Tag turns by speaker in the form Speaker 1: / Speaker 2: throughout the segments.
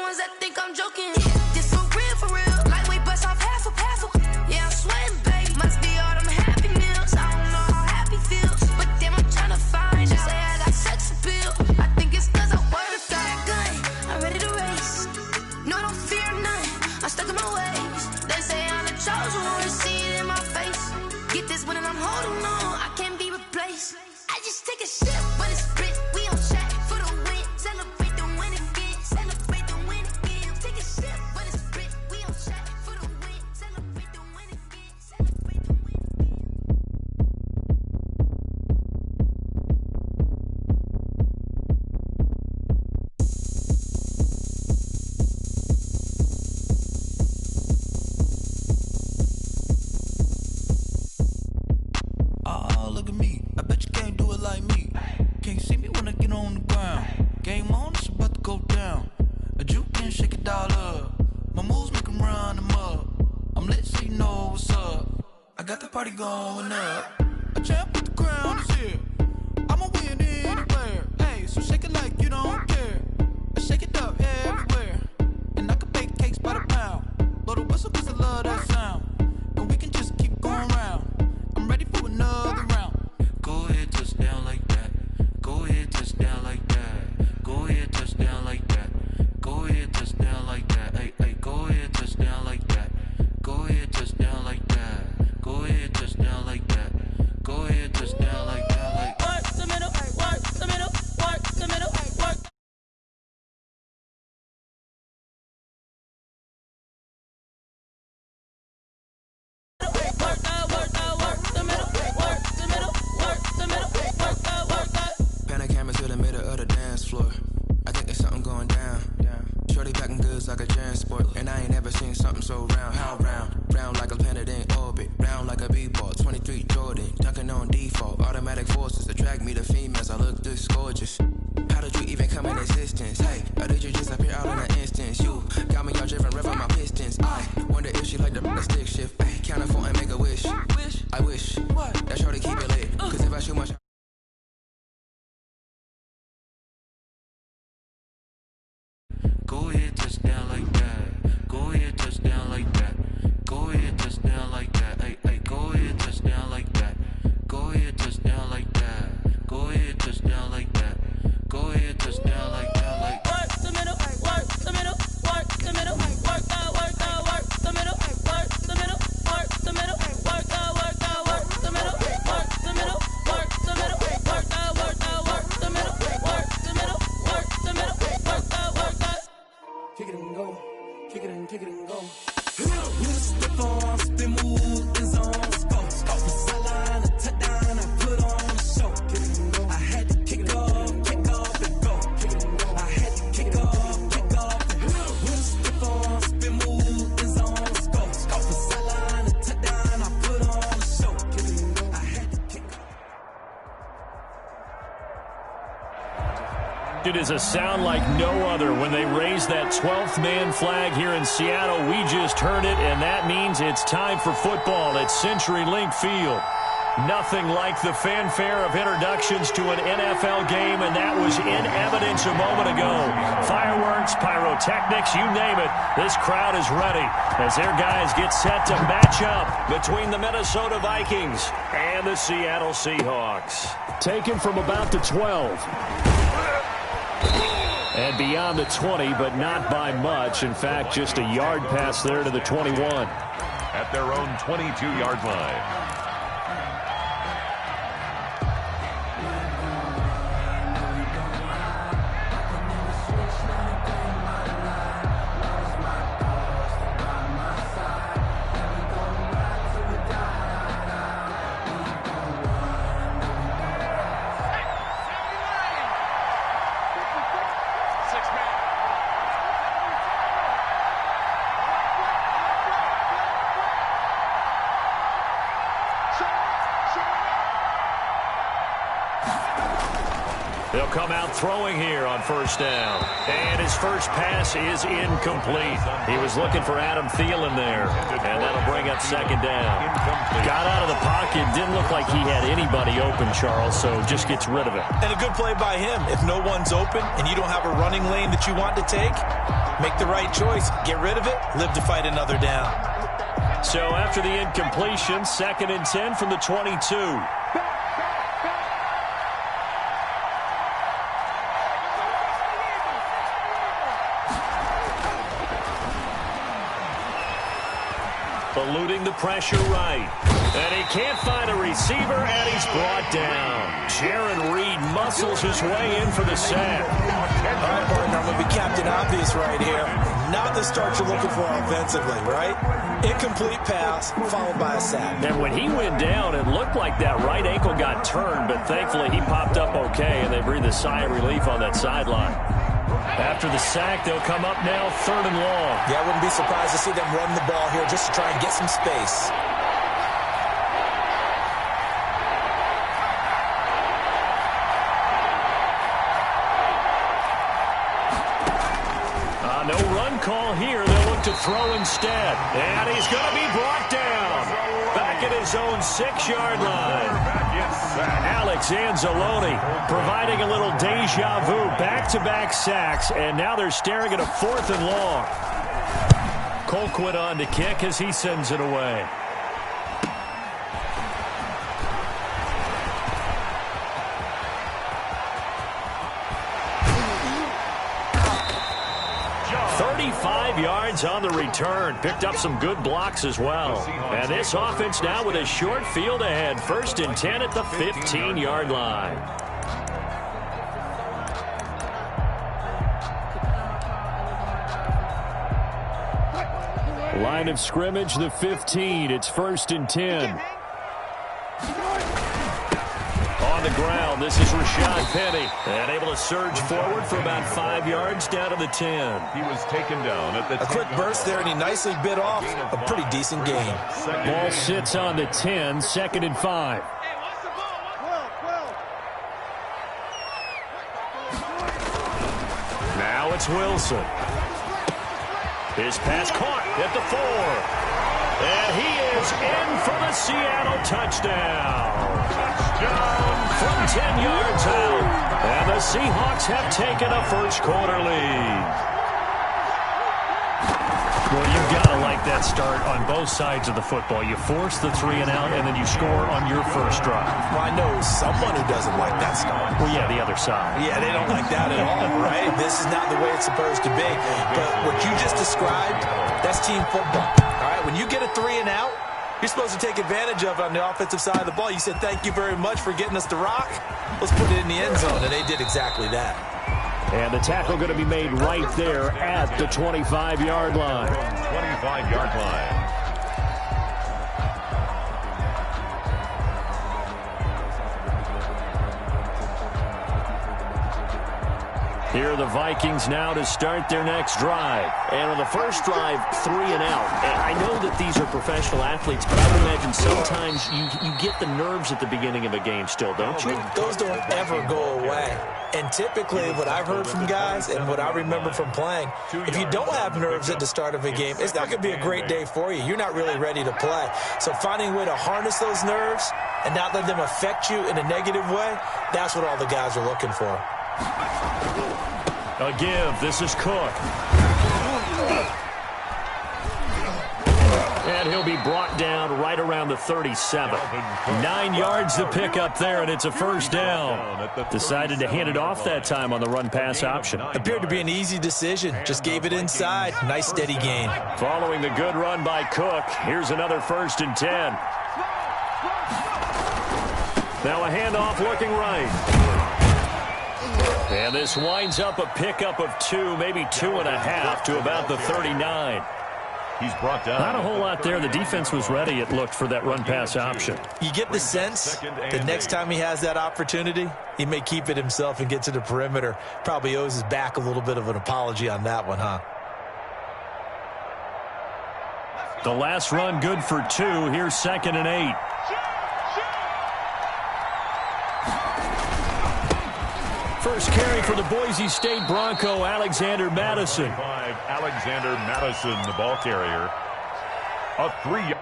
Speaker 1: ones that think I'm joking. This for real. Lightweight bust off half a. Yeah, I'm sweating, babe. Must be all them happy meals. I don't know how happy feels, but damn, I'm trying to find out. Say I got sex appeal. I think it's cause I work a gun. I'm ready to race. No, I don't fear none. I'm stuck in my ways. They say I'm the chosen one. See it in my face. Get this when I'm holding on. I can't be replaced. I just take a sip, but it's split. We on track for the win. Celebrate the win again. Celebrate the win again. Take a sip, but it's split. We on track for the win. Celebrate the win again. Celebrate the win again.
Speaker 2: Oh, look at me. I bet you can't do it like me. Can't see me when I get on the ground. Game on, it's about to go down. A juke can shake it all up. My moves make 'em run them up. I'm lit so you know what's up. I got the party going up. A champ with the crown is here. I'ma win anywhere. Hey, so shake it like you don't care. I shake it up everywhere. And I can bake cakes by the pound. Blow the whistle 'cause I love that sound. And we can just keep going round. I'm ready for another round. Go ahead, touch down like that. Go ahead, touch down like that. Go ahead, touch down like that. Go ahead, touch down like that. Hey, hey, go ahead, touch down like that. Go ahead, touch down like that. Go ahead, touch down like that. Go ahead, touch down like that. Like
Speaker 3: work the middle, work the middle, work the middle, work.
Speaker 4: Pan a camera to the middle of the dance floor. I think there's something going down. Shorty packing goods like a transport, and I ain't ever seen something so round. How round? Round like a planet in orbit, round like a b-ball. 23 Jordan, dunking on default. Automatic forces attract me to females. I look this gorgeous. How did you even come in existence? Hey, or did you just appear out in an instance? You got me all driven, revving my pistons. I wonder if she like the stick shift. Hey, count a phone and make a wish. I wish that shorty keep it lit. 'Cause if I shoot much.
Speaker 2: go ahead, touch down like that. Go ahead, touch down like that. Go ahead, touch down like that. Hey, hey, go ahead, touch down like that. Go ahead, touch down like that. Go ahead, touch down like that. Go ahead, touch down like that. Like
Speaker 3: Work the middle, work the middle, work the middle, work the middle, work the middle, work the middle, work the middle, work the middle, work the middle, work the middle, work the middle, work the middle, work the middle, work the.
Speaker 5: Kick it and go, kick it and kick it and go. Step on, spin move, in zone, go. From sideline to touchdown, I put on a show. Kick it and go. I had to kick off and go. Kick it and go. I had to kick off and go. Step on, spin move, in zone, go. From sideline to touchdown, I put on a show. Kick it and go. I had to kick off.
Speaker 6: It is a sound like no other when they raise that 12th man flag here in Seattle. We just heard it, and that means it's time for football at CenturyLink Field. Nothing like the fanfare of introductions to an NFL game, and that was in evidence a moment ago. Fireworks, pyrotechnics, you name it. This crowd is ready as their guys get set to match up between the Minnesota Vikings and the Seattle Seahawks. Taken from about the 12. And beyond the 20, but not by much. In fact, just a yard pass there to the 21.
Speaker 7: At their own 22-yard line.
Speaker 6: They'll come out throwing here on first down. And his first pass is incomplete. He was looking for Adam Thielen there. And that'll bring up second down. Got out of the pocket. Didn't look like he had anybody open, Charles, so just gets rid of it.
Speaker 8: And a good play by him. If no one's open and you don't have a running lane that you want to take, Make the right choice. Get rid of it. Live to fight another down.
Speaker 6: So after the incompletion, 2nd and 10 from the 22. Eluding the pressure right. And he can't find a receiver, and he's brought down. Jaron Reed muscles his way in for the sack.
Speaker 8: All right, partner, I'm going to be Captain Obvious right here. Not the start you're looking for offensively, right? Incomplete pass, followed by a sack.
Speaker 6: And when he went down, it looked like that right ankle got turned, but thankfully he popped up okay, and they breathed a sigh of relief on that sideline. After the sack, they'll come up now 3rd and long.
Speaker 8: Yeah, I wouldn't be surprised to see them run the ball here just to try and get some space.
Speaker 6: No run call here. They'll look to throw instead. And he's going to be brought down. Back at his own 6-yard line. Alex Anzalone providing a little deja vu. Back-to-back sacks. And now they're staring at a 4th and long. Colquitt on to kick as he sends it away. Yards on the return. Picked up some good blocks as well. And this offense now with a short field ahead. 1st and 10 at the 15-yard line. Line of scrimmage, the 15. It's 1st and 10. On the ground, this is Rashad Penny. And able to surge forward for about 5 yards down to the 10.
Speaker 7: He was taken down at the 10.
Speaker 8: A quick burst there, and he nicely bit off a pretty decent gain.
Speaker 6: Ball sits on the 10, 2nd and 5. Now it's Wilson. His pass caught at the 4. And he is in for the Seattle touchdown. From 10 yards out. And the Seahawks have taken a first-quarter lead. Well, you've got to like that start on both sides of the football. You force the 3 and out, and then you score on your first drive.
Speaker 8: Well, I know someone who doesn't like that start.
Speaker 6: Well, yeah, the other side.
Speaker 8: Yeah, they don't like that at all, right? This is not the way it's supposed to be. But what you just described, that's team football. All right, when you get a 3 and out, you're supposed to take advantage of it on the offensive side of the ball. You said, thank you very much for getting us the rock. Let's put it in the end zone, and they did exactly that.
Speaker 6: And the tackle going to be made right there at the 25-yard line.
Speaker 7: 25-yard line.
Speaker 6: Here are the Vikings now to start their next drive. And on the first drive, 3 and out. And I know that these are professional athletes, but I would imagine sometimes you get the nerves at the beginning of a game still, don't you?
Speaker 8: Those don't ever go away. And typically what I've heard from guys and what I remember from playing, if you don't have nerves at the start of a game, it's not going to be a great day for you. You're not really ready to play. So finding a way to harness those nerves and not let them affect you in a negative way, that's what all the guys are looking for.
Speaker 6: A give. This is Cook. And he'll be brought down right around the 37. 9 yards to pick up there, and it's a first down. Decided to hand it off that time on the run-pass option.
Speaker 8: Appeared to be an easy decision. Just gave it inside. Nice, steady gain.
Speaker 6: Following the good run by Cook, here's another 1st and 10. Now a handoff looking right. And this winds up a pickup of 2, maybe 2.5 to about the 39.
Speaker 7: He's brought down.
Speaker 6: Not a whole lot there. The defense was ready, it looked, for that run-pass option.
Speaker 8: You get the sense that next time he has that opportunity, he may keep it himself and get to the perimeter. Probably owes his back a little bit of an apology on that one, huh?
Speaker 6: The last run good for 2. Here's 2nd and 8. First carry for the Boise State Bronco, Alexander Madison.
Speaker 7: Alexander Madison, the ball carrier. A 3.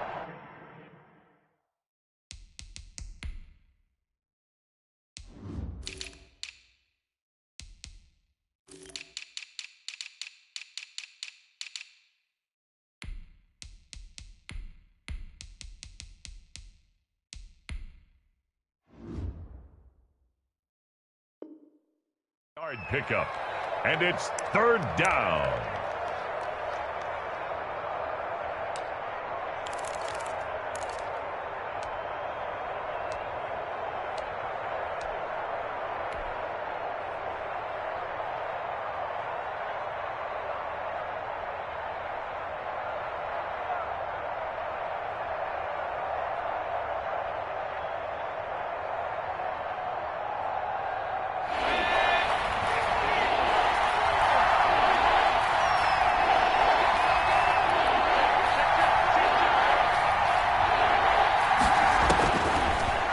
Speaker 7: Yard pickup, and it's third down.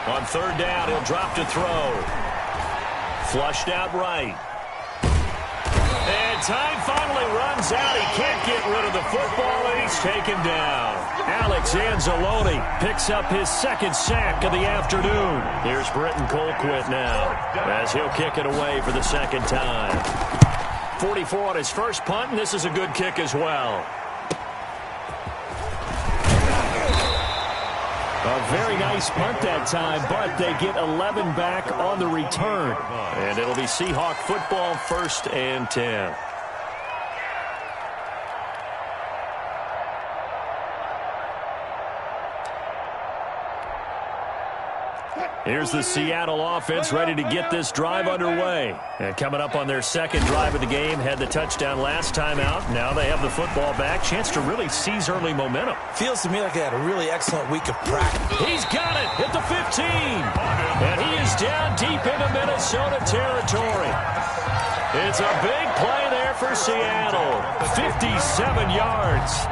Speaker 6: On third down, he'll drop to throw. Flushed out right. And time finally runs out. He can't get rid of the football, and he's taken down. Alex Anzalone picks up his second sack of the afternoon. Here's Britton Colquitt now as he'll kick it away for the second time. 44 on his first punt, and this is a good kick as well. A very nice punt that time, but they get 11 back on the return. And it'll be Seahawk football, 1st and 10. Here's the Seattle offense ready to get this drive underway. And coming up on their second drive of the game, had the touchdown last time out. Now they have the football back. Chance to really seize early momentum.
Speaker 8: Feels to me like they had a really excellent week of practice.
Speaker 6: He's got it at the 15. And he is down deep into Minnesota territory. It's a big play there for Seattle. 57 yards.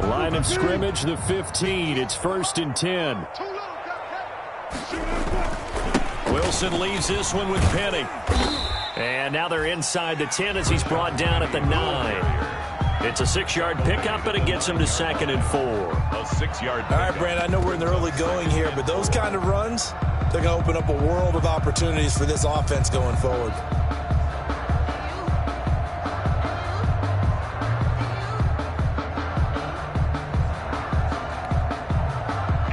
Speaker 6: Line of scrimmage, the 15. It's 1st and 10. Wilson leaves this one with Penny. And now they're inside the 10 as he's brought down at the 9. It's a 6-yard pickup, and it gets him to 2nd and 4.
Speaker 7: A 6-yard pickup.
Speaker 8: All right, Brand, I know we're in the early going here, but those kind of runs, they're going to open up a world of opportunities for this offense going forward.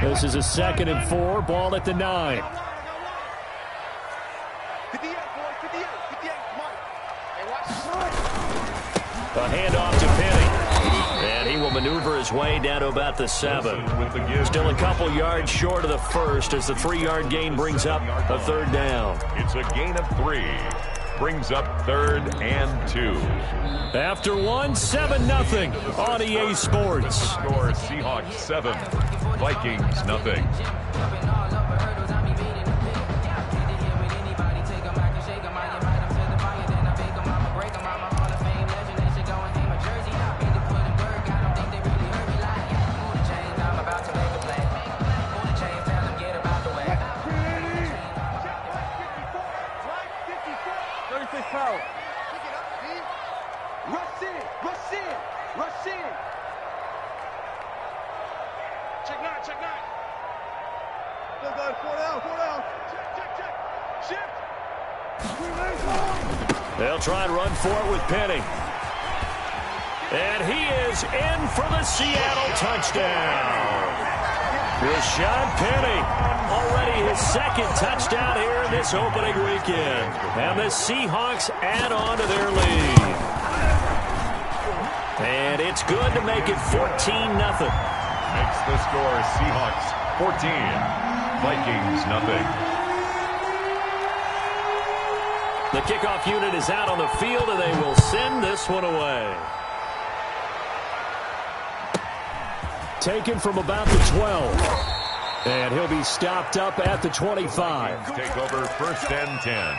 Speaker 6: This is a 2nd and 4, ball at the 9. A handoff to Penny. And he will maneuver his way down to about the 7. Still a couple yards short of the first as the 3-yard gain brings up a 3rd down.
Speaker 7: It's a gain of 3. Brings up 3rd and 2.
Speaker 6: After 7-0 on EA Sports.
Speaker 7: Score Seahawks 7, Vikings nothing.
Speaker 6: They'll try and run for it with Penny. And he is in for the Seattle touchdown. Rashad Penny, already his 2nd touchdown here in this opening weekend. And the Seahawks add on to their lead. And it's good to make it 14-0.
Speaker 7: Makes the score Seahawks 14, Vikings nothing.
Speaker 6: The kickoff unit is out on the field, and they will send this one away. Taken from about the 12. And he'll be stopped up at the 25.
Speaker 7: Take over 1st and 10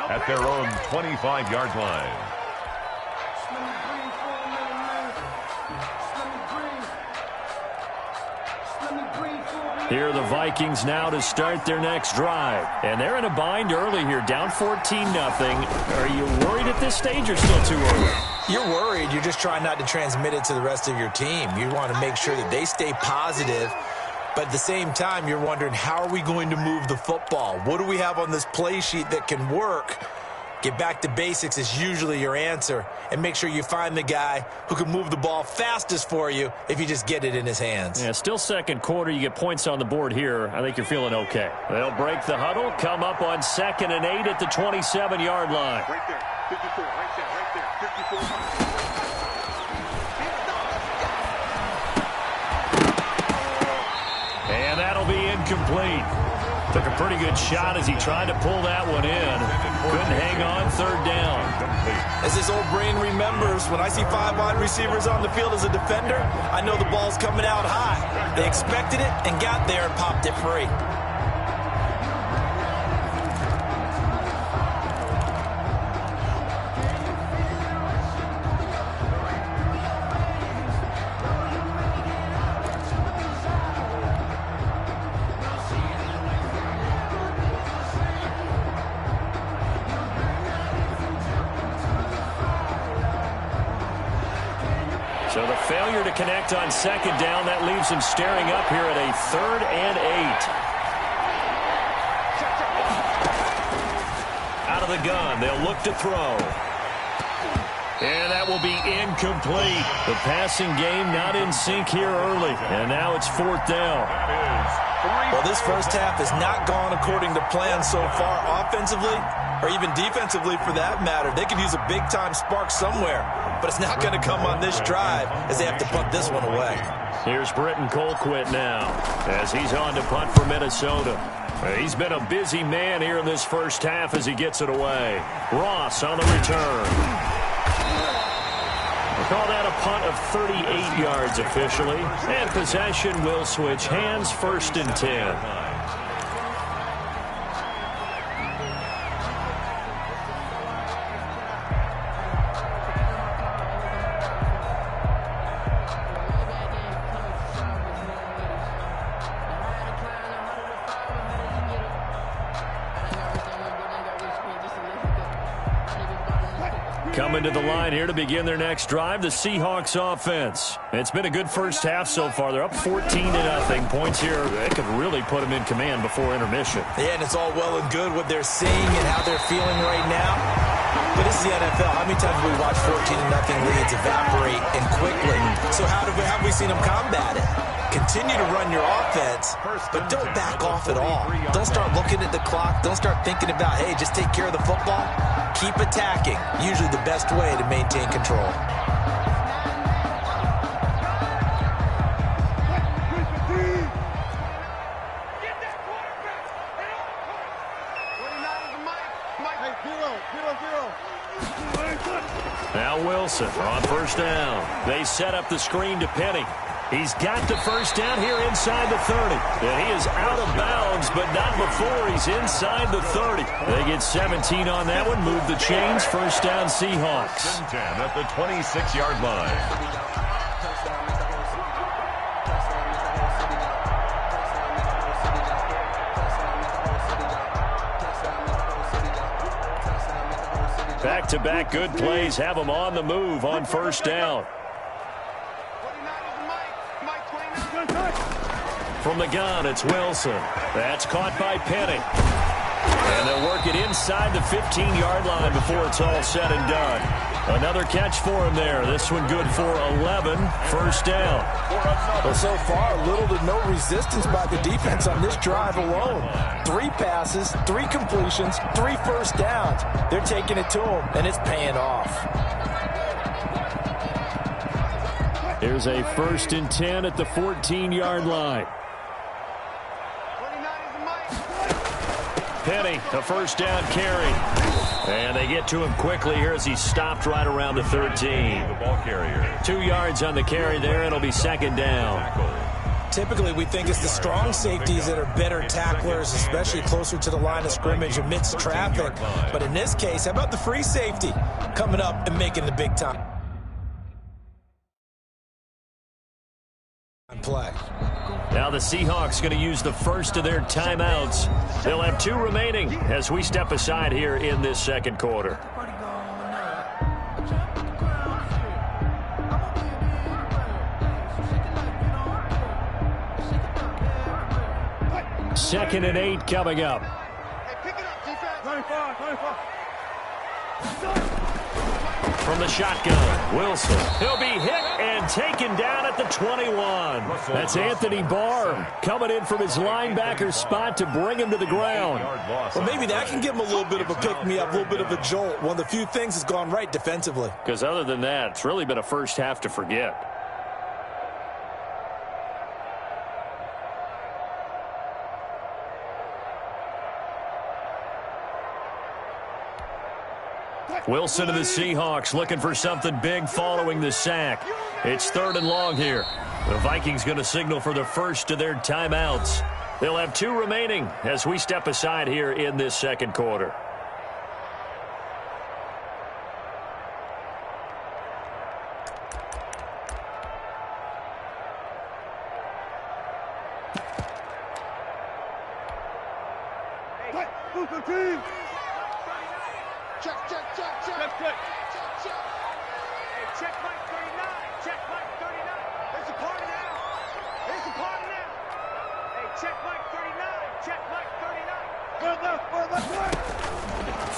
Speaker 7: at their own 25-yard line.
Speaker 6: Here are the Vikings now to start their next drive. And they're in a bind early here, down 14-0. Are you worried at this stage or still too early?
Speaker 8: You're worried. You're just trying not to transmit it to the rest of your team. You want to make sure that they stay positive. But at the same time, you're wondering, how are we going to move the football? What do we have on this play sheet that can work Get back to basics is usually your answer, and make sure you find the guy who can move the ball fastest for you if you just get it in his hands.
Speaker 6: Yeah, still second quarter. You get points on the board here. I think you're feeling okay. They'll break the huddle, come up on 2nd and 8 at the 27-yard line.
Speaker 9: Right there, 54, right there, 54.
Speaker 6: And that'll be incomplete. Took a pretty good shot as he tried to pull that one in. Couldn't hang on, 3rd down.
Speaker 8: As his old brain remembers, when I see 5 wide receivers on the field as a defender, I know the ball's coming out high. They expected it and got there and popped it free.
Speaker 6: So the failure to connect on 2nd down, that leaves him staring up here at a 3rd and 8. Out of the gun, they'll look to throw. And that will be incomplete. The passing game not in sync here early. And now it's 4th down.
Speaker 8: Well, this first half has not gone according to plan so far offensively, or even defensively for that matter. They could use a big-time spark somewhere, but it's not going to come on this drive as they have to punt this one away.
Speaker 6: Here's Britton Colquitt now as he's on to punt for Minnesota. He's been a busy man here in this first half as he gets it away. Ross on the return. We'll call that a punt of 38 yards officially. And possession will switch hands, 1st and 10. Coming to the line here to begin their next drive, the Seahawks offense. It's been a good first half so far. They're up 14-0. Points here, they could really put them in command before intermission.
Speaker 8: Yeah, and it's all well and good what they're seeing and how they're feeling right now. But this is the NFL. How many times have we watched 14-0 leads evaporate and quickly? So how have we seen them combat it? Continue to run your offense, but don't back off at all. Don't start looking at the clock. Don't start thinking about, hey, just take care of the football. Keep attacking. Usually the best way to maintain control.
Speaker 6: Now Wilson on 1st down. They set up the screen to Penny. He's got the 1st down here inside the 30. And he is out of bounds, but not before he's inside the 30. They get 17 on that one, move the chains, 1st down Seahawks.
Speaker 7: 10 at the 26-yard line.
Speaker 6: Back-to-back good plays have them on the move on 1st down. From the gun, it's Wilson. That's caught by Penny. And they'll work it inside the 15-yard line before it's all said and done. Another catch for him there. This one good for 11. 1st down.
Speaker 8: Well, so far, little to no resistance by the defense on this drive alone. 3 passes, 3 completions, 3 1st downs. They're taking it to him, and it's paying off.
Speaker 6: Here's a 1st and 10 at the 14-yard line. Penny, a 1st down carry. And they get to him quickly here as he stopped right around the 13.
Speaker 7: The ball carrier.
Speaker 6: 2 yards on the carry there. It'll be 2nd down.
Speaker 8: Typically, we think it's the strong safeties that are better tacklers, especially closer to the line of scrimmage amidst traffic. But in this case, how about the free safety coming up and making the big time play?
Speaker 6: Now the Seahawks going to use the first of their timeouts. They'll have 2 remaining as we step aside here in this 2nd quarter. Second and 8 coming up.
Speaker 9: Hey, pick it up, defense. 25.
Speaker 6: From the shotgun, Wilson. He'll be hit and taken down at the 21. That's Anthony Barr coming in from his linebacker spot to bring him to the ground.
Speaker 8: Well, maybe that can give him a little bit of a pick-me-up, a little bit of a jolt. One of the few things that's gone right defensively.
Speaker 6: Because other than that, it's really been a first half to forget. Wilson to the Seahawks looking for something big following the sack. It's 3rd and long here. The Vikings going to signal for the first of their timeouts. They'll have 2 remaining as we step aside here in this second quarter.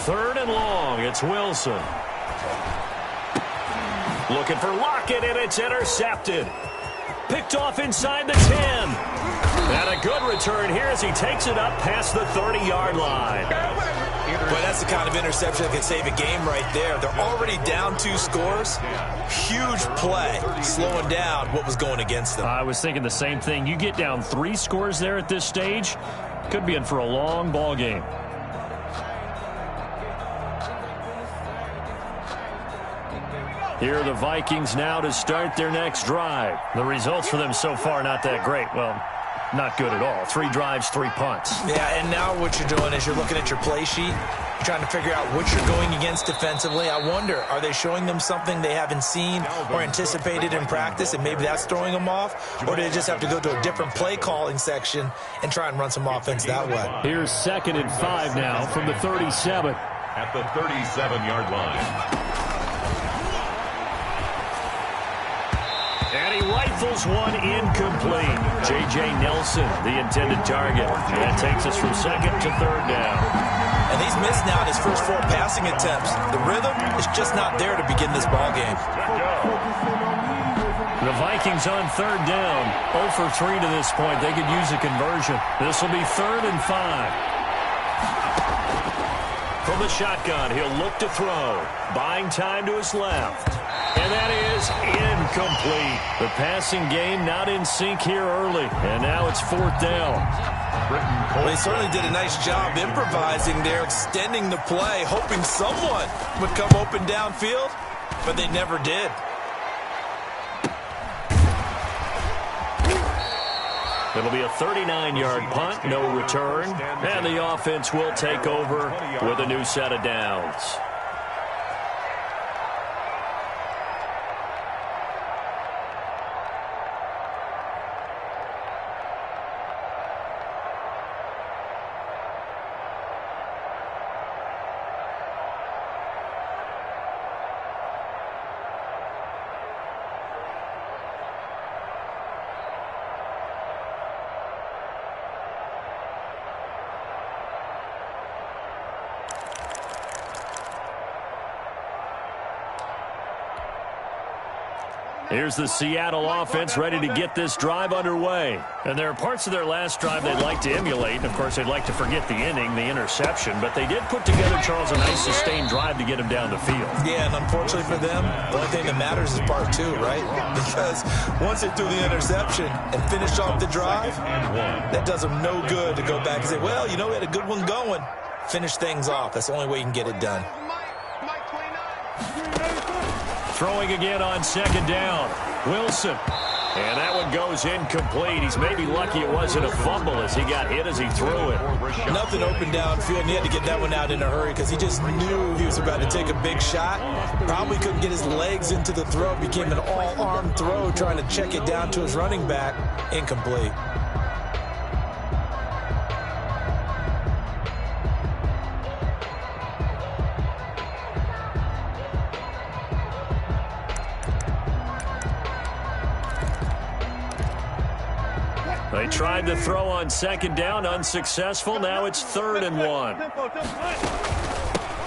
Speaker 6: Third and long, it's Wilson. Looking for Lockett, and it's intercepted. Picked off inside the 10. And a good return here as he takes it up past the 30-yard line.
Speaker 8: Boy, that's the kind of interception that can save a game right there. They're already down 2 scores. Huge play, slowing down what was going against them.
Speaker 6: I was thinking the same thing. You get down 3 scores there at this stage, could be in for a long ball game. Here are the Vikings now to start their next drive. The results for them so far not that great. Well, not good at all. 3 drives, 3 punts.
Speaker 8: Yeah, and now what you're doing is you're looking at your play sheet. You're trying to figure out what you're going against defensively. I wonder, are they showing them something they haven't seen or anticipated in practice, and maybe that's throwing them off? Or do they just have to go to a different play calling section and try and run some offense that way?
Speaker 6: Here's 2nd and 5 now from the 37.
Speaker 7: At the 37-yard line.
Speaker 6: And he rifles one incomplete. J.J. Nelson, the intended target. And that takes us from 2nd to 3rd down.
Speaker 8: And he's missed now in his first 4 passing attempts. The rhythm is just not there to begin this ball game.
Speaker 6: The Vikings on 3rd down. 0 for 3 to this point. They could use a conversion. This will be 3rd and 5. From the shotgun, he'll look to throw. Buying time to his left. And that is incomplete. The passing game not in sync here early. And now it's 4th down.
Speaker 8: Well, they certainly did a nice job improvising there, extending the play, hoping someone would come open downfield, but they never did.
Speaker 6: It'll be a 39-yard punt, no return. And the offense will take over with a new set of downs. Here's the Seattle offense ready to get this drive underway. And there are parts of their last drive they'd like to emulate. And, of course, they'd like to forget the inning, the interception. But they did put together, Charles, a nice sustained drive to get him down the field.
Speaker 8: Yeah, and unfortunately for them, the only thing that matters is part 2, right? Because once they threw the interception and finished off the drive, that does them no good to go back and say, well, you know, we had a good one going. Finish things off. That's the only way you can get it done.
Speaker 6: Throwing again on 2nd down. Wilson. And that one goes incomplete. He's maybe lucky it wasn't a fumble as he got hit as he threw it.
Speaker 8: Nothing open downfield, and he had to get that one out in a hurry because he just knew he was about to take a big shot. Probably couldn't get his legs into the throw. It became an all-arm throw trying to check it down to his running back. Incomplete.
Speaker 6: They tried to throw on 2nd down, unsuccessful. Now it's 3rd and 1.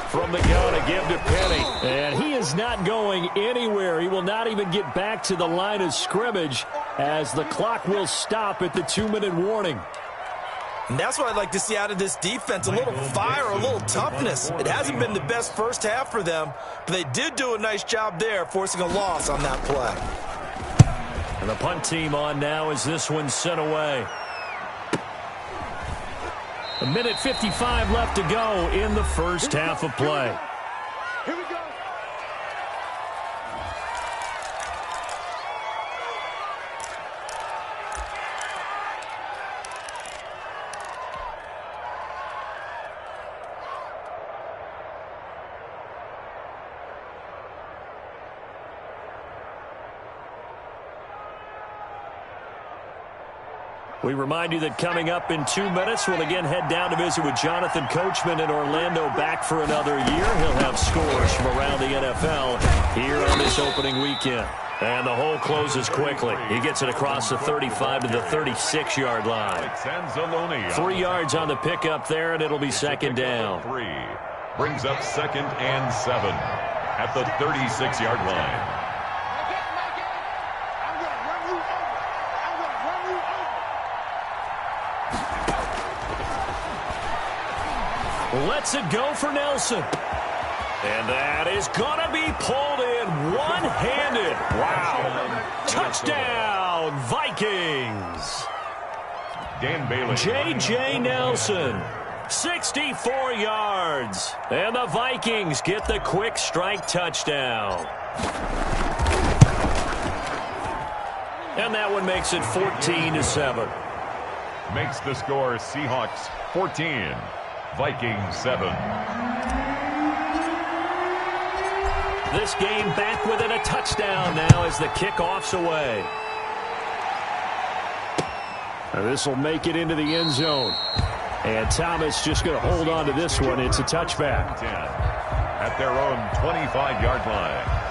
Speaker 6: from the gun to give to Penny. And he is not going anywhere. He will not even get back to the line of scrimmage as the clock will stop at the 2-minute warning.
Speaker 8: And that's what I'd like to see out of this defense, a little fire, a little toughness. It hasn't been the best first half for them, but they did do a nice job there, forcing a loss on that play.
Speaker 6: And the punt team on now as this one's sent away. 1:55 left to go in the first half of play.
Speaker 9: Here we go.
Speaker 6: We remind you that coming up in 2 minutes, we'll again head down to visit with Jonathan Coachman in Orlando, back for another year. He'll have scores from around the NFL here on this opening weekend. And the hole closes quickly. He gets it across the 35 to the 36-yard line. 3 yards on the pickup there, and it'll be second down.
Speaker 7: Brings up 2nd and 7 at the 36-yard line.
Speaker 6: Lets it go for Nelson. And that is going to be pulled in one-handed. Wow. Touchdown, Vikings.
Speaker 7: Dan Bailey.
Speaker 6: J.J. Nelson, 64 yards. And the Vikings get the quick strike touchdown. And that one makes it 14-7.
Speaker 7: Makes the score Seahawks 14. Vikings 7.
Speaker 6: This game back within a touchdown now as the kickoff's away. This will make it into the end zone. And Thomas just going to hold on to this one. It's a touchback.
Speaker 7: 10 at their own 25-yard line.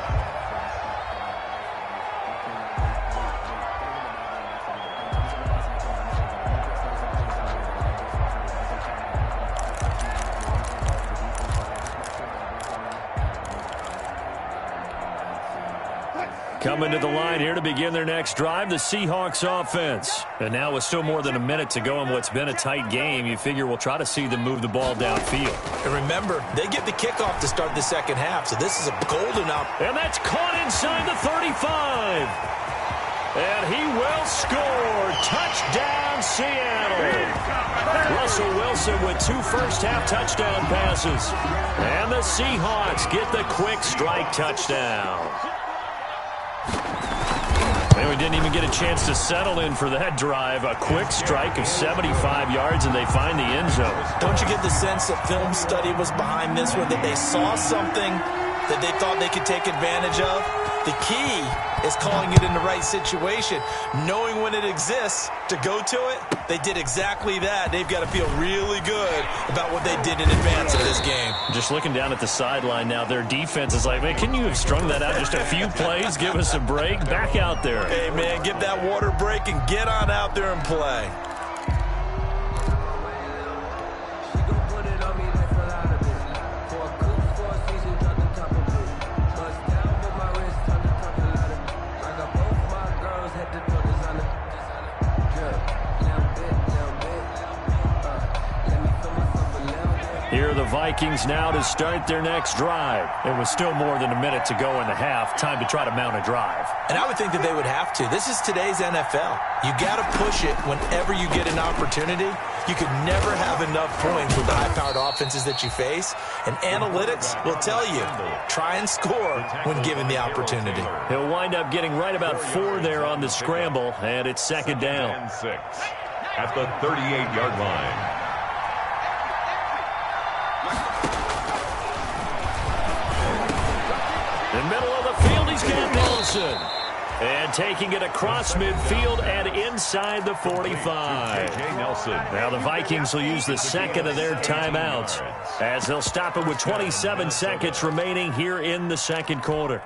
Speaker 6: Coming to the line here to begin their next drive, the Seahawks offense. And now with still more than a minute to go in what's been a tight game, you figure we'll try to see them move the ball downfield.
Speaker 8: And remember, they get the kickoff to start the second half, so this is a golden opportunity.
Speaker 6: And that's caught inside the 35. And he will score. Touchdown, Seattle. Russell Wilson with 2 first-half touchdown passes. And the Seahawks get the quick strike touchdown. And we didn't even get a chance to settle in for that drive. A quick strike of 75 yards, and they find the end zone.
Speaker 8: Don't you get the sense that film study was behind this one, that they saw something that they thought they could take advantage of? The key is calling it in the right situation, knowing when it exists to go to it. They did exactly that. They've got to feel really good about what they did in advance of this game.
Speaker 6: Just looking down at the sideline now, their defense is like, man, can you have strung that out just a few plays? Give us a break. Back out there.
Speaker 8: Hey, man, give that water break and get on out there and play.
Speaker 6: Here are the Vikings now to start their next drive. It was still more than a minute to go in the half. Time to try to mount a drive.
Speaker 8: And I would think that they would have to. This is today's NFL. You got to push it whenever you get an opportunity. You could never have enough points with the high-powered offenses that you face. And analytics will tell you, try and score when given the opportunity.
Speaker 6: He'll wind up getting right about 4 there on the scramble, and it's second down.
Speaker 7: And 6 at the 38-yard line.
Speaker 6: In the middle of the field, he's got Nelson. And taking it across midfield and inside the 45. Now the Vikings will use the second of their timeouts as they'll stop it with 27 seconds remaining here in the second quarter.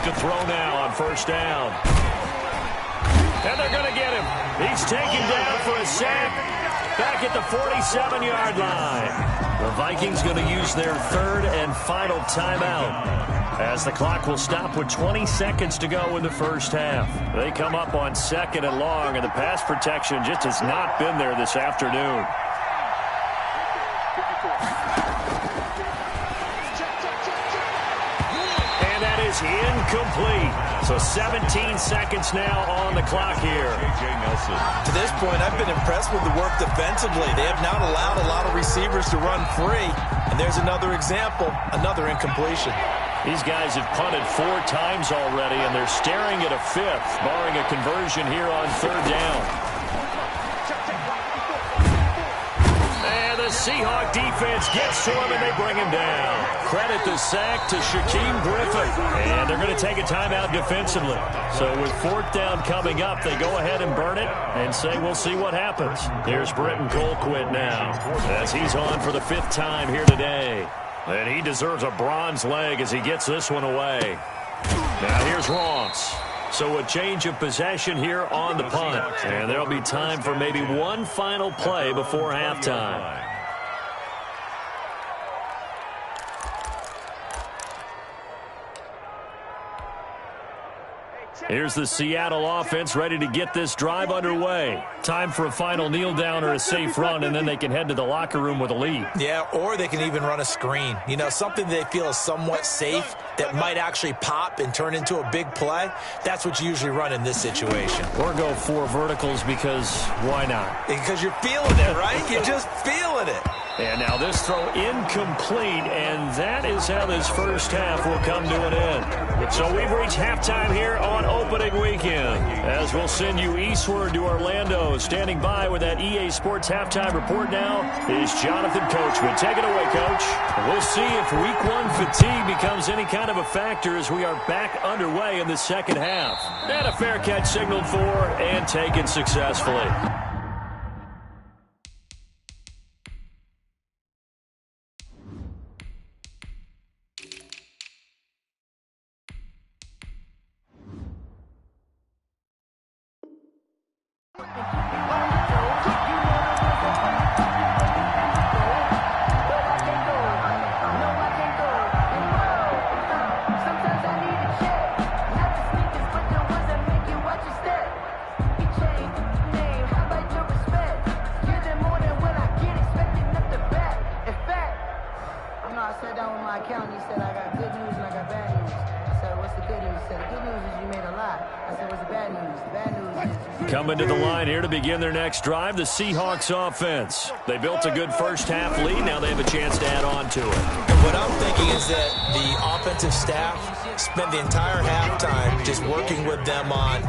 Speaker 6: to throw now on first down. And they're going to get him. He's taken down for a sack back at the 47-yard line. The Vikings going to use their third and final timeout as the clock will stop with 20 seconds to go in the first half. They come up on 2nd and long, and the pass protection just has not been there this afternoon. And that is incomplete. So 17 seconds now on the clock here.
Speaker 8: To this point, I've been impressed with the work defensively. They have not allowed a lot of receivers to run free. And there's another example, another incompletion.
Speaker 6: These guys have punted 4 times already, and they're staring at a 5th, barring a conversion here on 3rd down. And the Seahawk defense gets to him, and they bring him down. Credit the sack to Shaquem Griffin. And they're going to take a timeout defensively. So with 4th down coming up, they go ahead and burn it and say we'll see what happens. Here's Britton Colquitt now as he's on for the 5th time here today. And he deserves a bronze leg as he gets this one away. Now here's Ross. So a change of possession here on the punt. And there'll be time for maybe one final play before halftime. Here's the Seattle offense ready to get this drive underway. Time for a final kneel down or a safe run, and then they can head to the locker room with a lead.
Speaker 8: Yeah, or they can even run a screen. You know, something they feel is somewhat safe that might actually pop and turn into a big play. That's what you usually run in this situation.
Speaker 6: Or go 4 verticals because why not?
Speaker 8: Because you're feeling it, right? You're just feeling it.
Speaker 6: And now this throw incomplete, and that is how this first half will come to an end. So we've reached halftime here on opening weekend, as we'll send you eastward to Orlando. Standing by with that EA Sports halftime report now is Jonathan Coachman. Take it away, Coach. We'll see if Week 1 fatigue becomes any kind of a factor as we are back underway in the second half. And a fair catch signaled for and taken successfully. Coming to the line here to begin their next drive, the Seahawks offense. They built a good first half lead. Now they have a chance to add on to it.
Speaker 8: And what I'm thinking is that the offensive staff spent the entire halftime just working with them on,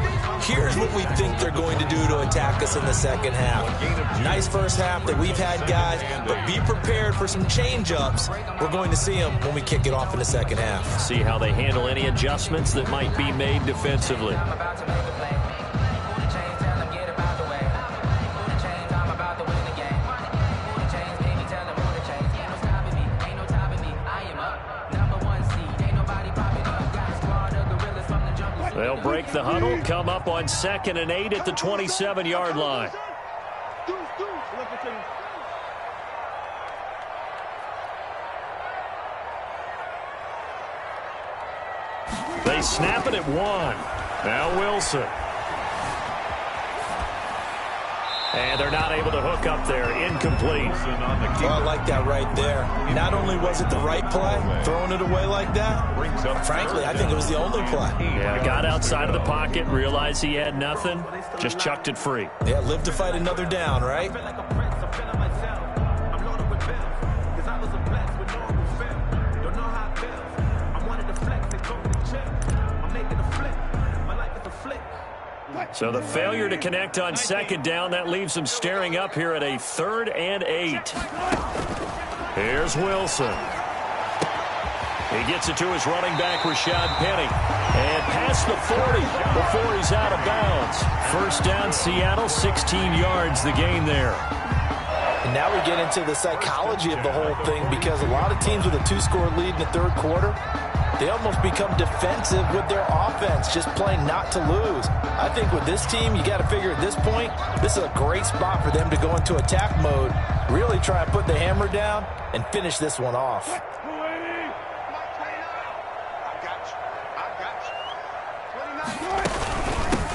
Speaker 8: here's what we think they're going to do to attack us in the second half. Nice first half that we've had, guys, but be prepared for some change-ups. We're going to see them when we kick it off in the second half.
Speaker 6: See how they handle any adjustments that might be made defensively. They'll break the huddle, come up on 2nd and 8 at the 27-yard line. They snap it at 1. Now Wilson. And they're not able to hook up there. Incomplete.
Speaker 8: Well, I like that right there. Not only was it the right play, throwing it away like that, frankly, I think it was the only play.
Speaker 6: Yeah, got outside of the pocket, realized he had nothing, just chucked it free.
Speaker 8: Yeah, live to fight another down, right?
Speaker 6: So the failure to connect on 2nd down, that leaves them staring up here at a 3rd and 8. Here's Wilson. He gets it to his running back, Rashad Penny. And past the 40 before he's out of bounds. First down, Seattle, 16 yards the gain there.
Speaker 8: And now we get into the psychology of the whole thing, because a lot of teams with a 2-score lead in the 3rd quarter, they almost become defensive with their offense, just playing not to lose. I think with this team, you got to figure at this point, this is a great spot for them to go into attack mode, really try and put the hammer down and finish this one off.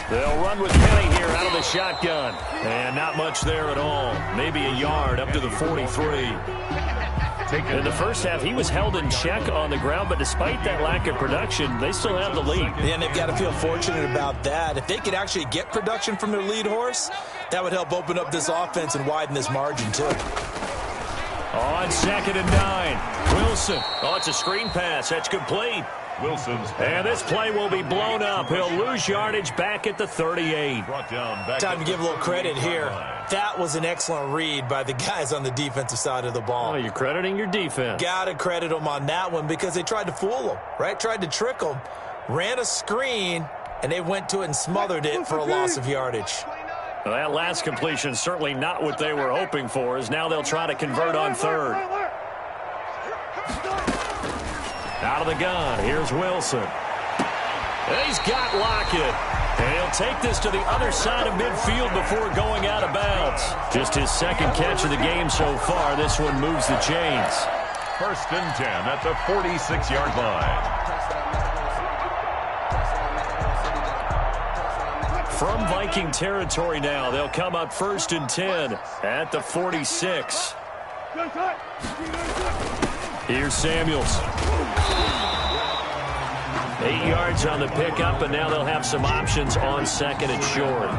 Speaker 6: They'll run with Penny here out of the shotgun. And not much there at all. Maybe a yard up to the 43. In the first half, he was held in check on the ground, but despite that lack of production, they still have the lead.
Speaker 8: And they've got to feel fortunate about that. If they could actually get production from their lead horse, that would help open up this offense and widen this margin, too.
Speaker 6: On 2nd and 9, Wilson. Oh, it's a screen pass. That's complete.
Speaker 7: Wilson's
Speaker 6: and this play will be blown up. He'll lose yardage back at the 38.
Speaker 8: Time to give a little credit here. That was an excellent read by the guys on the defensive side of the ball.
Speaker 6: Oh, you're crediting your defense.
Speaker 8: Got to credit them on that one because they tried to fool them, right? Tried to trick them, ran a screen, and they went to it and smothered it for a loss of yardage.
Speaker 6: Well, that last completion certainly not what they were hoping for, as now they'll try to convert on 3rd. Out of the gun, here's Wilson. And he's got Lockett. And he'll take this to the other side of midfield before going out of bounds. Just his 2nd catch of the game so far. This one moves the chains.
Speaker 7: 1st and 10 at the 46-yard line.
Speaker 6: From Viking territory now, they'll come up 1st and 10 at the 46. Here's Samuels. 8 yards on the pickup, and now they'll have some options on 2nd and short.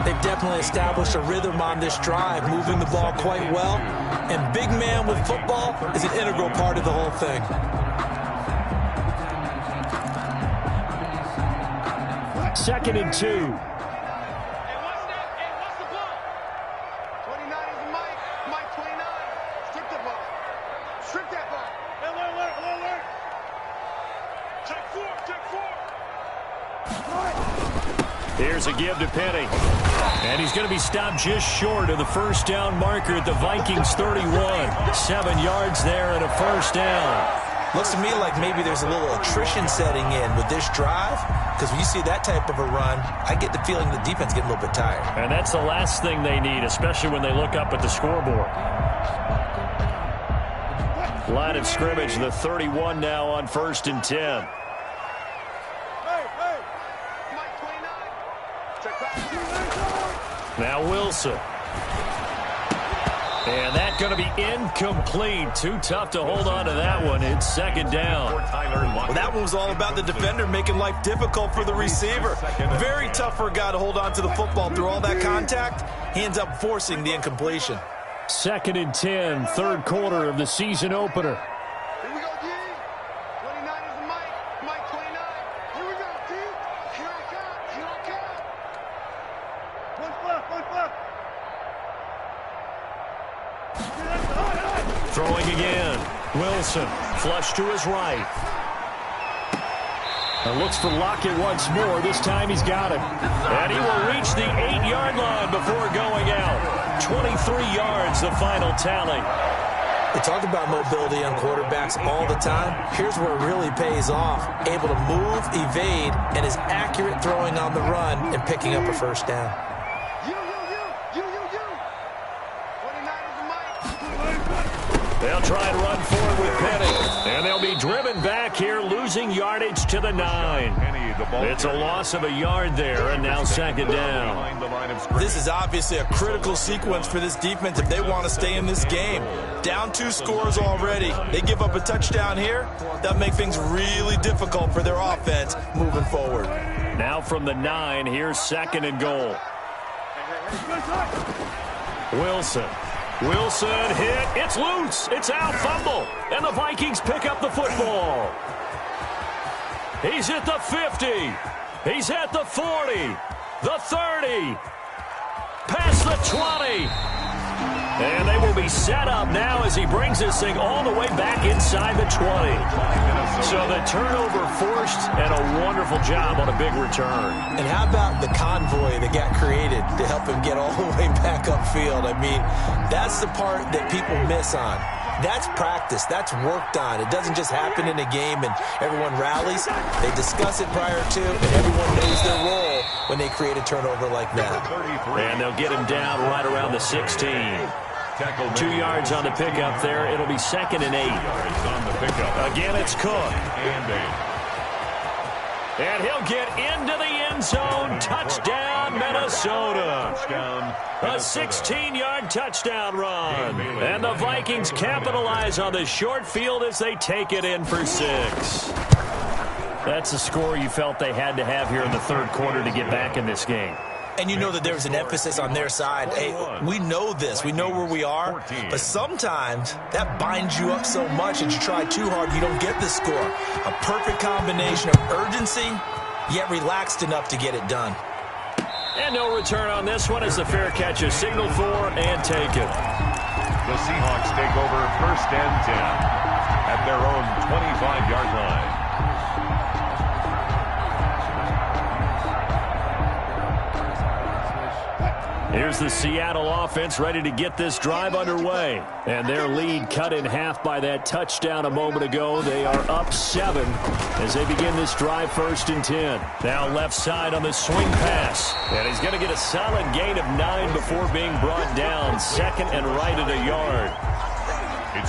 Speaker 8: They've definitely established a rhythm on this drive, moving the ball quite well. And big man with football is an integral part of the whole thing.
Speaker 6: Second and 2. Here's a give to Penny. And he's going to be stopped just short of the 1st down marker at the Vikings 31. 7 yards there and a 1st down.
Speaker 8: Looks to me like maybe there's a little attrition setting in with this drive, because when you see that type of a run, I get the feeling the defense getting a little bit tired.
Speaker 6: And that's the last thing they need, especially when they look up at the scoreboard. Line of scrimmage, the 31 now on 1st and 10. Now Wilson. And that's going to be incomplete. Too tough to hold on to that one. It's 2nd down.
Speaker 8: Well, that one was all about the defender making life difficult for the receiver. Very tough for a guy to hold on to the football through all that contact. He ends up forcing the incompletion.
Speaker 6: 2nd and 10, 3rd quarter of the season opener.
Speaker 9: Here we go, D. 29 is the Mike. Mike 29. Here we go, D. Here I come. Here I come. One left, one left.
Speaker 6: Throwing again. Wilson. Flush to his right. And looks for Lockett once more. This time he's got it. And he will reach the 8-yard line before going out. 23 yards, the final tally.
Speaker 8: We talk about mobility on quarterbacks all the time. Here's where it really pays off. Able to move, evade, and is accurate throwing on the run and picking up a 1st down.
Speaker 9: You. 29 is the Mike.
Speaker 6: They'll try and run forward with Penny. And they'll be driven back here, losing yardage to the 9. It's a loss of a yard there, and now 2nd down.
Speaker 8: This is obviously a critical sequence for this defense if they want to stay in this game. Down 2 scores already. They give up a touchdown here. That'll make things really difficult for their offense moving forward.
Speaker 6: Now from the 9, here's 2nd and goal. Wilson hit. It's loose. It's out. Fumble. And the Vikings pick up the football. He's at the 50. He's at the 40. The 30. Past the 20. And they will be set up now as he brings this thing all the way back inside the 20. So the turnover forced and a wonderful job on a big return.
Speaker 8: And how about the convoy that got created to help him get all the way back upfield? I mean, that's the part that people miss on. That's practice. That's worked on. It doesn't just happen in a game and everyone rallies. They discuss it prior to, and everyone knows their role when they create a turnover like that.
Speaker 6: And they'll get him down right around the 16. 2 yards on the pickup there. It'll be 2nd and 8. Again, it's Cook. And he'll get into the end zone. Touchdown, Minnesota. A 16-yard touchdown run. And the Vikings capitalize on the short field as they take it in for 6. That's a score you felt they had to have here in the third quarter to get back in this game.
Speaker 8: And you know that there was an emphasis on their side. Hey, we know this. We know where we are. But sometimes that binds you up so much that you try too hard, you don't get the score. A perfect combination of urgency, yet relaxed enough to get it done.
Speaker 6: And no return on this one as the fair catch is signaled for and taken.
Speaker 7: The Seahawks take over 1st and 10 at their own 25-yard line.
Speaker 6: Here's the Seattle offense ready to get this drive underway. And their lead cut in half by that touchdown a moment ago. They are up 7 as they begin this drive 1st and 10. Now left side on the swing pass. And he's going to get a solid gain of 9 before being brought down. 2nd and right at a yard.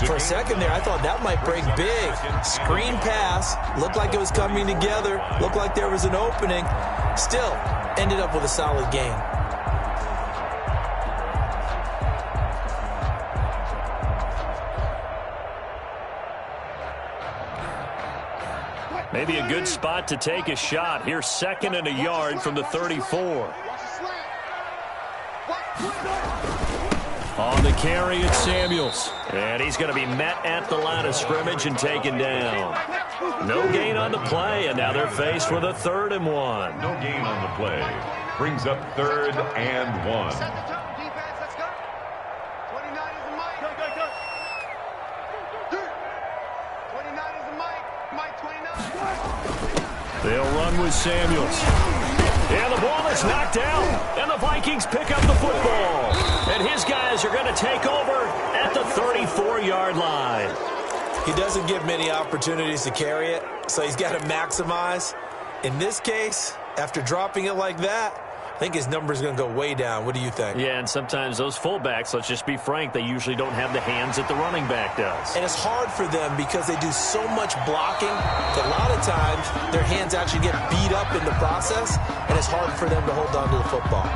Speaker 8: For a second there, I thought that might break big. Screen pass. Looked like it was coming together. Looked like there was an opening. Still, ended up with a solid gain.
Speaker 6: Maybe a good spot to take a shot. Here's 2nd and a yard from the 34. On the carry, it's Samuels. And he's going to be met at the line of scrimmage and taken down. No gain on the play, and now they're faced with a 3rd and 1.
Speaker 7: No gain on the play. Brings up 3rd and 1.
Speaker 6: They'll run with Samuels. And the ball is knocked out. And the Vikings pick up the football. And his guys are going to take over at the 34-yard line.
Speaker 8: He doesn't give many opportunities to carry it, so he's got to maximize. In this case, after dropping it like that, I think his number is going to go way down. What do you think?
Speaker 6: Yeah, and sometimes those fullbacks, let's just be frank, they usually don't have the hands that the running back does.
Speaker 8: And it's hard for them because they do so much blocking that a lot of times their hands actually get beat up in the process, and it's hard for them to hold on to the football.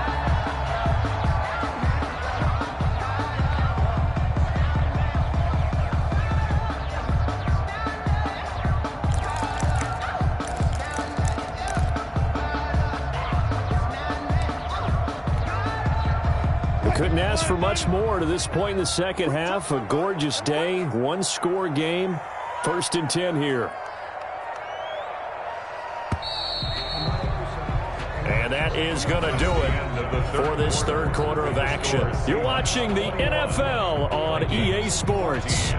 Speaker 6: Couldn't ask for much more to this point in the second half. A gorgeous day, 1-score game. 1st and 10 here. And that is going to do it for this third quarter of action. You're watching the NFL on EA Sports.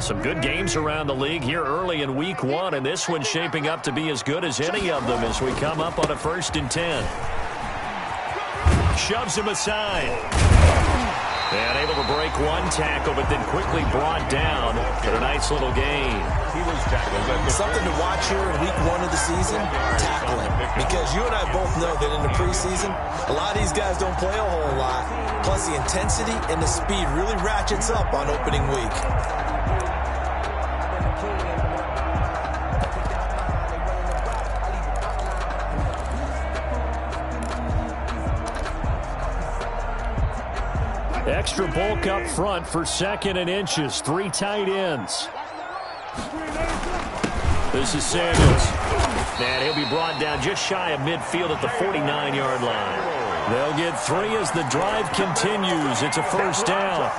Speaker 6: Some good games around the league here early in week 1, and this one's shaping up to be as good as any of them as we come up on a 1st and 10. Shoves him aside. And able to break one tackle, but then quickly brought down for a nice little gain.
Speaker 7: He was tackled.
Speaker 8: Something to watch here in week 1 of the season, tackling. Because you and I both know that in the preseason, a lot of these guys don't play a whole lot. Plus the intensity and the speed really ratchets up on opening week.
Speaker 6: Extra bulk up front for 2nd and inches. 3 tight ends. This is Samuels. And he'll be brought down just shy of midfield at the 49-yard line. They'll get 3 as the drive continues. It's a 1st down.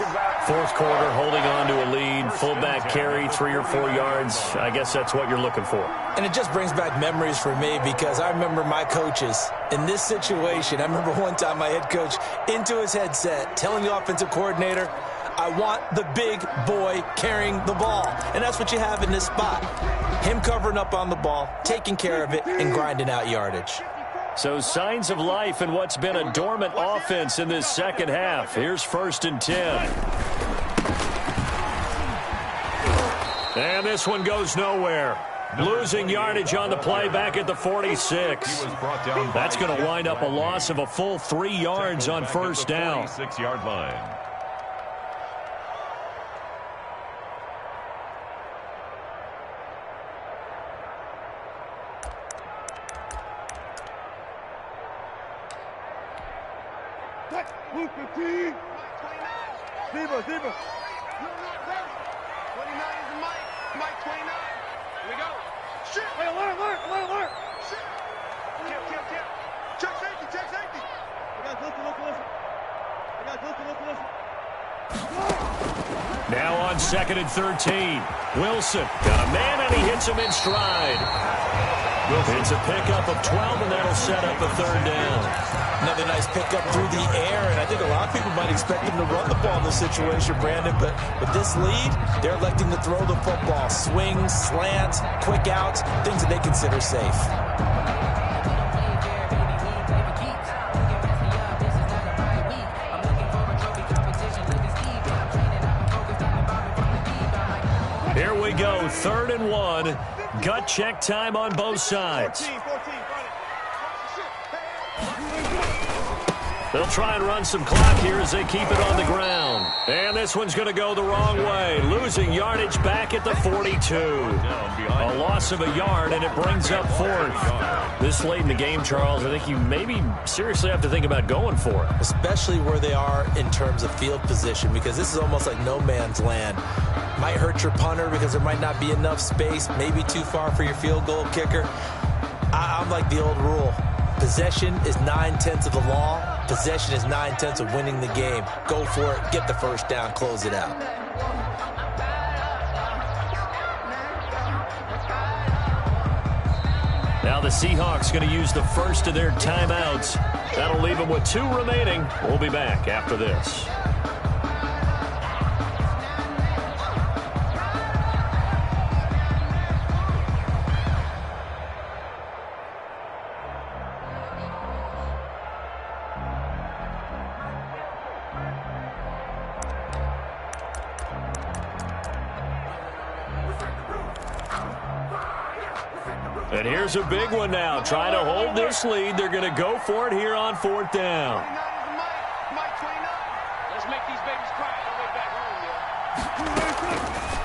Speaker 6: 4th quarter, holding on to a lead. Fullback carry, 3 or 4 yards. I guess that's what you're looking for.
Speaker 8: And it just brings back memories for me because I remember my coaches in this situation. I remember one time my head coach into his headset telling the offensive coordinator, I want the big boy carrying the ball. And that's what you have in this spot. Him covering up on the ball, taking care of it, and grinding out yardage.
Speaker 6: So signs of life in what's been a dormant offense in this second half. Here's 1st and 10. And this one goes nowhere. Losing yardage on the play back at the 46. That's going to wind up a loss of a full 3 yards on 1st down.
Speaker 7: 46-yard line.
Speaker 9: Luke 15. Zebra. You're not ready. 29 is the Mike. Mike 29. Here we go. Shit. Hey, alert. Shit. Tip. Check safety. I got listen.
Speaker 6: Now on 2nd and 13. Wilson got a man and he hits him in stride. It's a pickup of 12 and that'll set up a 3rd down.
Speaker 8: Another nice pickup through the air, and I think a lot of people might expect him to run the ball in this situation, Brandon, but with this lead, they're electing to throw the football. Swings, slants, quick outs, things that they consider safe.
Speaker 6: Here we go, 3rd and 1. Gut check time on both sides.
Speaker 9: 14.
Speaker 6: They'll try and run some clock here as they keep it on the ground. And this one's going to go the wrong way. Losing yardage back at the 42. A loss of a yard, and it brings up 4th. This late in the game, Charles, I think you maybe seriously have to think about going for it.
Speaker 8: Especially where they are in terms of field position, because this is almost like no man's land. Might hurt your punter because there might not be enough space, maybe too far for your field goal kicker. I'm like the old rule. Possession is 9/10 of the law. Possession is 9/10 of winning the game. Go for it. Get the 1st down. Close it out.
Speaker 6: Now the Seahawks going to use the first of their timeouts. That'll leave them with 2 remaining. We'll be back after this. And here's a big one now. Trying to hold this lead. They're going to go for it here on 4th down.
Speaker 9: Let's make these babies cry on the way back home,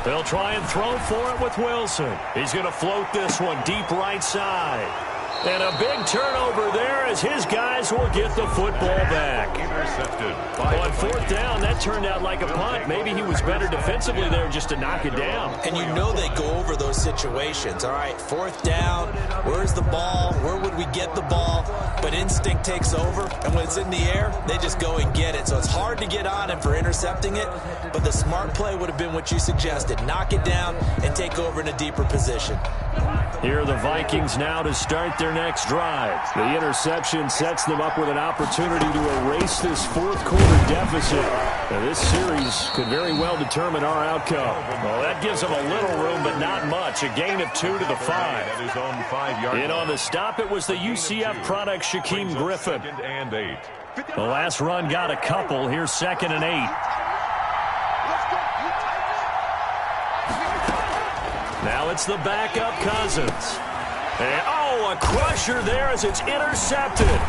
Speaker 6: They'll try and throw for it with Wilson. He's going to float this one deep right side. And a big turnover there as his guys will get the football back.
Speaker 7: Intercepted.
Speaker 6: On 4th down, that turned out like a punt. Maybe he was better defensively there just to knock it down.
Speaker 8: And you know they go over those situations. All right, 4th down, where's the ball? Where would we get the ball? But instinct takes over, and when it's in the air, they just go and get it. So it's hard to get on him for intercepting it, but the smart play would have been what you suggested. Knock it down and take over in a deeper position.
Speaker 6: Here are the Vikings now to start their next drive. The interception sets them up with an opportunity to erase this 4th quarter deficit. Now, this series could very well determine our outcome. Well, that gives them a little room, but not much. A gain of 2 to the 5. In on the stop, it was the UCF product, Shaquem Griffin. The last run got a couple. Here's 2nd and 8. Now it's the backup Cousins. And, oh, a crusher there as it's intercepted.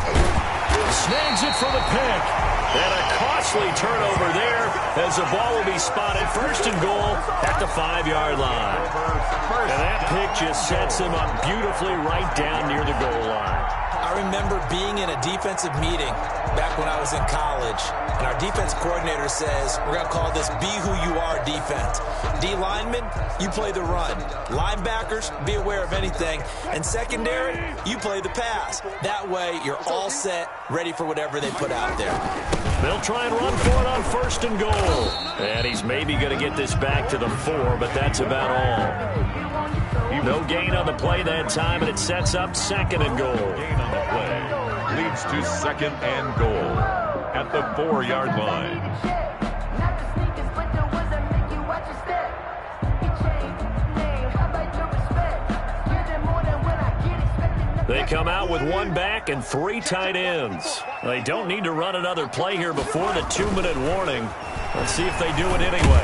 Speaker 6: Snags it for the pick. And a costly turnover there as the ball will be spotted 1st and goal at the 5-yard line. And that pick just sets him up beautifully right down near the goal line.
Speaker 8: I remember being in a defensive meeting back when I was in college, and our defense coordinator says, we're going to call this Be Who You Are defense. D linemen, you play the run. Linebackers, be aware of anything. And secondary, you play the pass. That way, you're all set, ready for whatever they put out there.
Speaker 6: They'll try and run for it on 1st and goal. And he's maybe going to get this back to the 4, but that's about all. No gain on the play that time, and it sets up 2nd and goal.
Speaker 7: Gain on the play leads to 2nd and goal at the 4-yard line.
Speaker 6: They come out with one back and 3 tight ends. They don't need to run another play here before the 2-minute warning. Let's see if they do it anyway.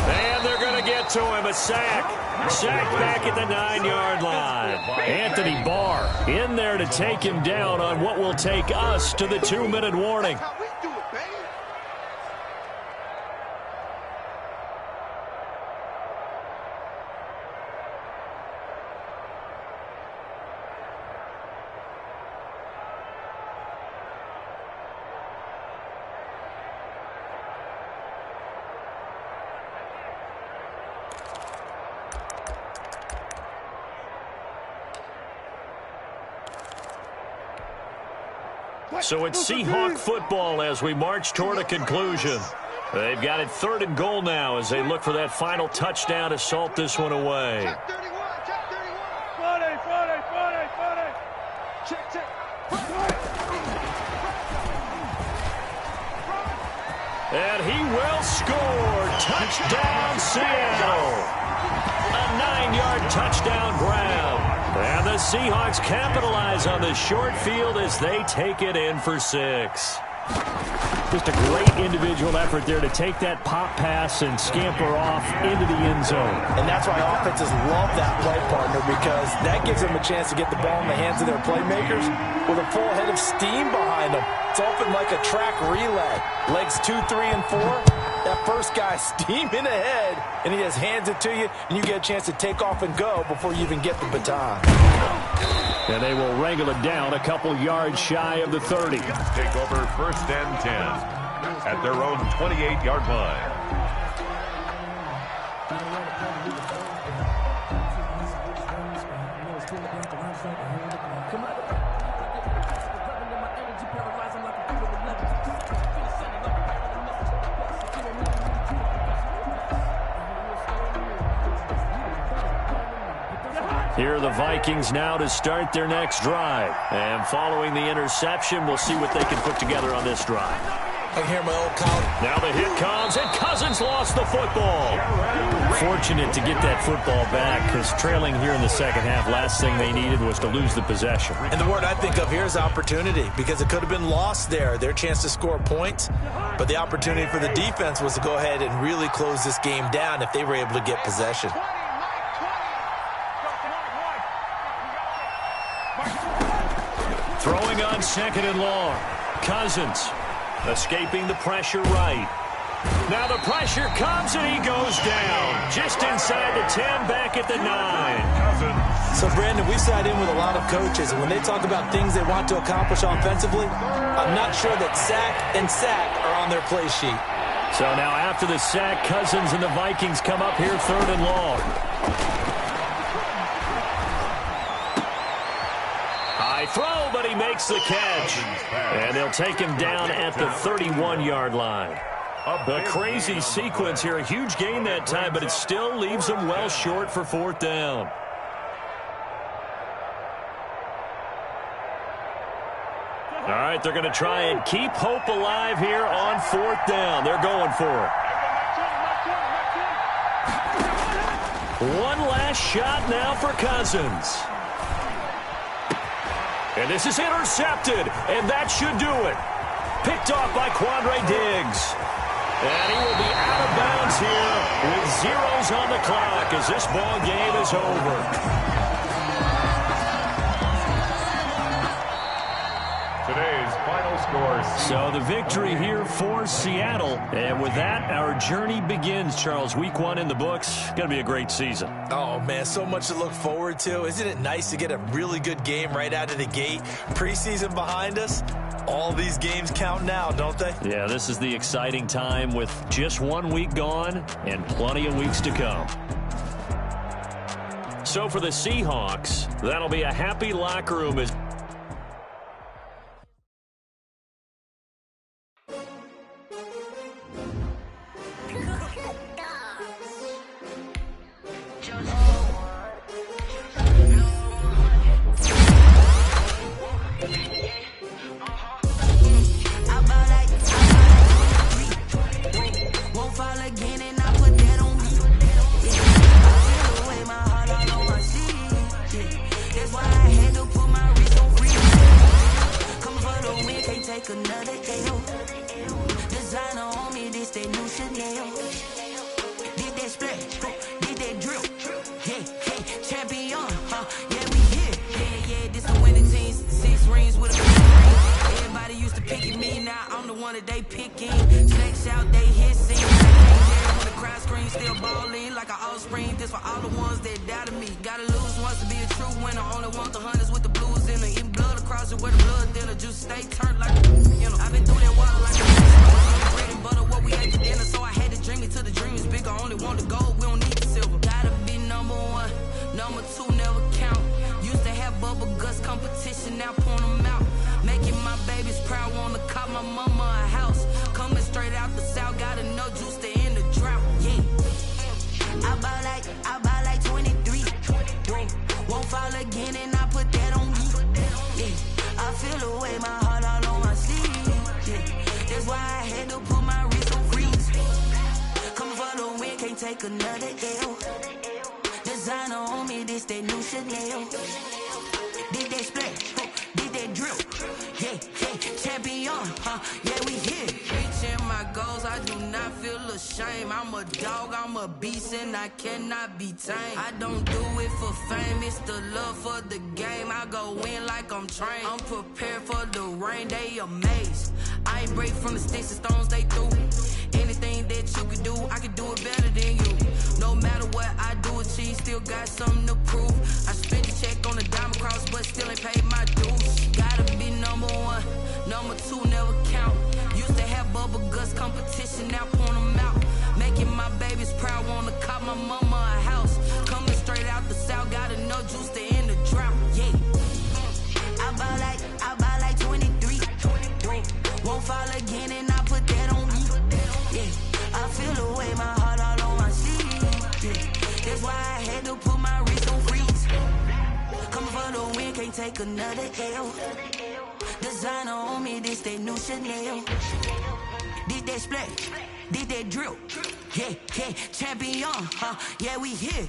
Speaker 6: And they're going to get to him. A sack. Sack back at the 9-yard line. Anthony Barr in there to take him down on what will take us to the 2-minute warning. So it's Seahawk football as we march toward a conclusion. They've got it 3rd and goal now as they look for that final touchdown to salt this one away.
Speaker 9: Check 31, check 31. Friday. Check.
Speaker 6: And he will score. Touchdown, Seattle. A 9-yard touchdown grab. And the Seahawks capitalize on this short field as they take it in for 6. Just a great individual effort there to take that pop pass and scamper off into the end zone.
Speaker 8: And that's why offenses love that play, partner, because that gives them a chance to get the ball in the hands of their playmakers with a full head of steam behind them. It's often like a track relay. Legs 2, 3, and 4. That first guy steaming ahead, and he just hands it to you, and you get a chance to take off and go before you even get the baton.
Speaker 6: And they will wrangle it down a couple yards shy of the 30.
Speaker 7: Take over 1st and 10 at their own 28-yard line.
Speaker 6: Here are the Vikings now to start their next drive. And following the interception, we'll see what they can put together on this drive.
Speaker 8: I hear my old college.
Speaker 6: Now the hit comes, and Cousins lost the football. Fortunate to get that football back, because trailing here in the second half, last thing they needed was to lose the possession.
Speaker 8: And the word I think of here is opportunity, because it could have been lost there, their chance to score points. But the opportunity for the defense was to go ahead and really close this game down if they were able to get possession.
Speaker 6: Throwing on 2nd and long. Cousins escaping the pressure right. Now the pressure comes and he goes down. Just inside the 10, back at the 9.
Speaker 8: So, Brandon, we sat in with a lot of coaches, and when they talk about things they want to accomplish offensively, I'm not sure that sack and sack are on their play sheet.
Speaker 6: So now after the sack, Cousins and the Vikings come up here 3rd and long. High throw, but he makes the catch. And they'll take him down at the 31-yard line. A crazy sequence here. A huge gain that time, but it still leaves them well short for 4th down. All right, they're going to try and keep hope alive here on 4th down. They're going for it. One last shot now for Cousins. And this is intercepted, and that should do it. Picked off by Quandre Diggs. And he will be out of bounds here with zeros on the clock as this ball game is over.
Speaker 7: Today's final score.
Speaker 6: So the victory here for Seattle. And with that, our journey begins, Charles. Week 1 in the books. Going to be a great season.
Speaker 8: Oh, man, so much to look forward to. Isn't it nice to get a really good game right out of the gate? Preseason behind us. All these games count now, don't they?
Speaker 6: Yeah, this is the exciting time with just 1 week gone and plenty of weeks to come. So for the Seahawks, that'll be a happy locker room as
Speaker 1: That's why I had yeah, champion, yeah, we here. Yeah, this the winning teams, 6 rings with a big ring. Everybody used to pick me, now I'm the one that they picking. Snakes out, they hissing. When the crowd screams, still balling like an offspring. This for all the ones that doubted me. Gotta lose once to be a true winner. Only want the hunters with the blues in it. Eating blood across it where the blood thinner. Juice stay turned like you know. I've been through that water like bread and butter, what we ate for dinner. So I had to dream it till the dream is bigger. Only want the gold, we don't need the silver. Gotta be number 1, number 2 never count. Used to have bubble guts competition, now point them out. Making my babies proud, wanna call my mama a house. Coming straight out the south, gotta know juice to end the drought. Yeah, I buy like 23. Whoa, won't fall again, and I put that on me. Yeah, I feel the way, my heart all on my sleeve. Yeah, that's why I had to put my wrist on freeze. Coming for the win, can't take another L. Designer on me, this that new Chanel. Did that split, did that drill. Yeah, champion, yeah, we here. Reaching my goals, I do not feel ashamed. I'm a dog, I'm a beast, and I cannot be tamed. I don't do it for fame, it's the love for the game. I go in like I'm trained. I'm prepared for the rain, they amazed. I ain't break from the sticks and stones they threw. Anything that you could do, I could do it better than you. No matter what I do, achieve, still got something to prove. I spent a check on the diamond cross, but still ain't paid my dues. Gotta be number 1, number 2 never count. Used to have bubble guts competition, now point them out. Making my babies proud, wanna call my mama a house. Coming straight out the south, gotta know juice to end the drought. Yeah, I buy like 23. Won't fall again, and I put that on me. Yeah, I feel the way, my heart all on my sleeve. Yeah, that's why I had to put my wrist on freeze. Coming for the win, can't take another L. Designer on me, this that new Chanel. Did that split, did that drill. Yeah, champion, yeah, we here.